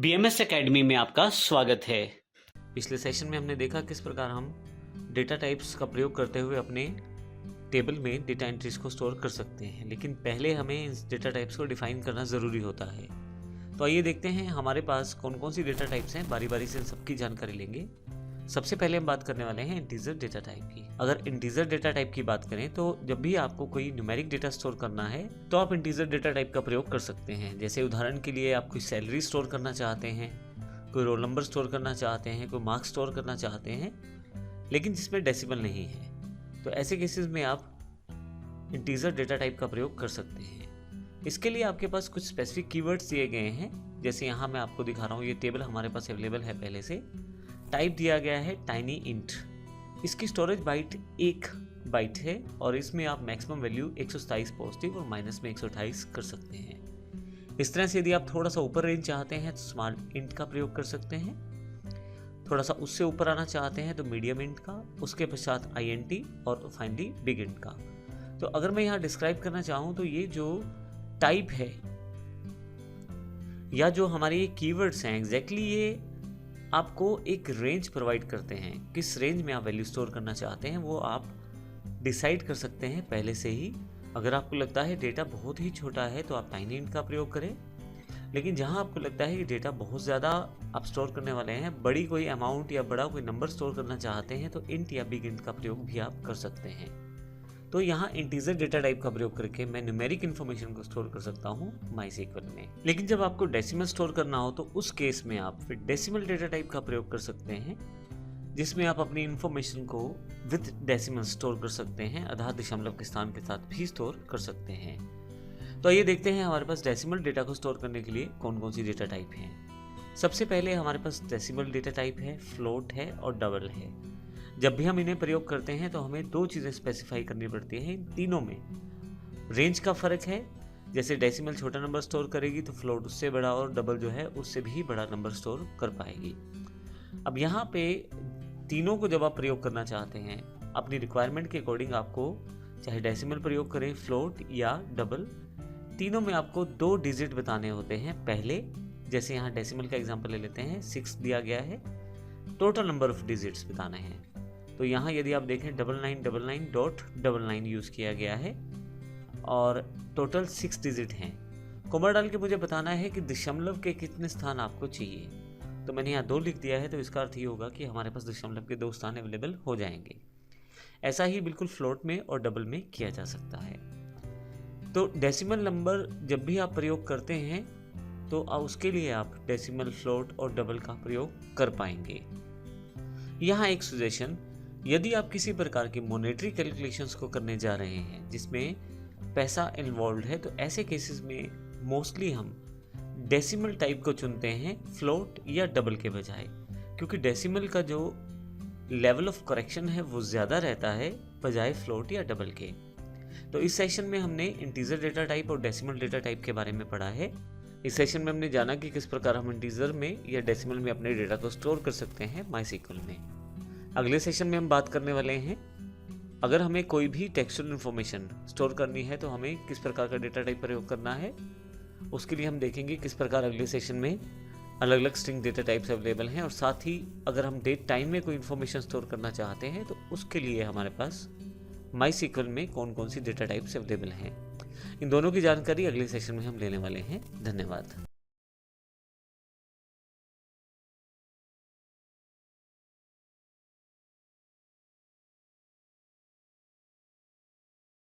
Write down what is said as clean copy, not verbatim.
BMS academy में आपका स्वागत है। पिछले सेशन में हमने देखा किस प्रकार हम डेटा टाइप्स का प्रयोग करते हुए अपने टेबल में डेटा एंट्रीज को स्टोर कर सकते हैं, लेकिन पहले हमें इन डेटा टाइप्स को डिफाइन करना ज़रूरी होता है। तो आइए देखते हैं हमारे पास कौन कौन सी डेटा टाइप्स हैं, बारी बारी से सबकी जानकारी लेंगे। सबसे पहले हम बात करने वाले हैं इंटीजर डेटा टाइप की। अगर इंटीजर डेटा टाइप की बात करें तो जब भी आपको कोई न्यूमेरिक डेटा स्टोर करना है तो आप इंटीजर डेटा टाइप का प्रयोग कर सकते हैं। जैसे उदाहरण के लिए आप कोई सैलरी स्टोर करना चाहते हैं, कोई रोल नंबर स्टोर करना चाहते हैं, कोई मार्क्स स्टोर करना चाहते हैं, लेकिन जिसमें डेसिमल नहीं है, तो ऐसे केसेस में आप इंटीजर डेटा टाइप का प्रयोग कर सकते हैं। इसके लिए आपके पास कुछ स्पेसिफिक कीवर्ड्स दिए गए हैं। जैसे यहाँ मैं आपको दिखा रहा हूँ, ये टेबल हमारे पास अवेलेबल है पहले से। टाइप दिया गया है टाइनी इंट। इसकी स्टोरेज बाइट 1 बाइट है और इसमें आप मैक्सिमम वैल्यू 127 पॉजिटिव और माइनस में 128 कर सकते हैं। इस तरह से यदि आप थोड़ा सा ऊपर रेंज चाहते हैं तो स्मॉल इंट का प्रयोग कर सकते हैं। थोड़ा सा उससे ऊपर आना चाहते हैं तो मीडियम इंट का, उसके पश्चात INT और फाइनली बिग इंट का। तो अगर मैं यहाँ डिस्क्राइब करना चाहूँ तो ये जो टाइप है या जो हमारे ये कीवर्ड्स हैं, एग्जैक्टली ये आपको एक रेंज प्रोवाइड करते हैं। किस रेंज में आप वैल्यू स्टोर करना चाहते हैं वो आप डिसाइड कर सकते हैं पहले से ही। अगर आपको लगता है डेटा बहुत ही छोटा है तो आप टाइनी इंट का प्रयोग करें, लेकिन जहां आपको लगता है कि डेटा बहुत ज़्यादा आप स्टोर करने वाले हैं, बड़ी कोई अमाउंट या बड़ा कोई नंबर स्टोर करना चाहते हैं, तो इंट या बिग इंट का प्रयोग भी आप कर सकते हैं। तो यहाँ इंटीजर डेटा टाइप का प्रयोग करके मैं न्यूमेरिक इन्फॉर्मेशन को स्टोर कर सकता हूँ MySQL में। लेकिन जब आपको डेसिमल स्टोर करना हो तो उस केस में आप फिर डेसिमल डेटा टाइप का प्रयोग कर सकते हैं, जिसमें आप अपनी इन्फॉर्मेशन को विद डेसिमल स्टोर कर सकते हैं, आधा दशमलव के स्थान के साथ भी स्टोर कर सकते हैं। तो आइए देखते हैं हमारे पास डेसिमल डेटा को स्टोर करने के लिए कौन कौन सी डेटा टाइप हैं। सबसे पहले हमारे पास डेसिमल डेटा टाइप है, फ्लोट है और डबल है। जब भी हम इन्हें प्रयोग करते हैं तो हमें दो चीज़ें स्पेसिफाई करनी पड़ती हैं। इन तीनों में रेंज का फ़र्क है। जैसे डेसिमल छोटा नंबर स्टोर करेगी तो फ्लोट उससे बड़ा और डबल जो है उससे भी बड़ा नंबर स्टोर कर पाएगी। अब यहाँ पे तीनों को जब आप प्रयोग करना चाहते हैं, अपनी रिक्वायरमेंट के अकॉर्डिंग आपको चाहे डेसिमल प्रयोग करें, फ्लोट या डबल, तीनों में आपको 2 डिजिट बताने होते हैं। पहले जैसे यहाँ डेसिमल का एग्जाम्पल ले लेते हैं, 6 दिया गया है, टोटल नंबर ऑफ डिजिट्स बताने हैं। तो यहाँ यदि आप देखें 9999.99 यूज़ किया गया है और टोटल 6 डिजिट हैं। कोमा डाल के मुझे बताना है कि दशमलव के कितने स्थान आपको चाहिए। तो मैंने यहाँ 2 लिख दिया है, तो इसका अर्थ ये होगा कि हमारे पास दशमलव के 2 स्थान अवेलेबल हो जाएंगे। ऐसा ही बिल्कुल फ्लोट में और डबल में किया जा सकता है। तो डेसिमल नंबर जब भी आप प्रयोग करते हैं तो उसके लिए आप डेसिमल, फ्लोट और डबल का प्रयोग कर पाएंगे। यहाँ एक सजेशन, यदि आप किसी प्रकार की मॉनेटरी कैलकुलेशंस को करने जा रहे हैं जिसमें पैसा इन्वॉल्व है, तो ऐसे केसेस में मोस्टली हम डेसिमल टाइप को चुनते हैं फ्लोट या डबल के बजाय, क्योंकि डेसिमल का जो लेवल ऑफ करेक्शन है वो ज़्यादा रहता है बजाय फ्लोट या डबल के। तो इस सेशन में हमने इंटीजर डेटा टाइप और डेसिमल डेटा टाइप के बारे में पढ़ा है। इस सेशन में हमने जाना कि किस प्रकार हम इंटीजर में या डेसिमल में अपने डेटा को स्टोर कर सकते हैं MySQL में। अगले सेशन में हम बात करने वाले हैं, अगर हमें कोई भी टेक्सचुअल इन्फॉर्मेशन स्टोर करनी है तो हमें किस प्रकार का डेटा टाइप प्रयोग करना है। उसके लिए हम देखेंगे किस प्रकार अगले सेशन में अलग अलग स्ट्रिंग डेटा टाइप्स अवेलेबल हैं, और साथ ही अगर हम डेट टाइम में कोई इन्फॉर्मेशन स्टोर करना चाहते हैं तो उसके लिए हमारे पास MySQL में कौन कौन सी डेटा टाइप्स अवेलेबल हैं। इन दोनों की जानकारी अगले सेशन में हम लेने वाले हैं। धन्यवाद।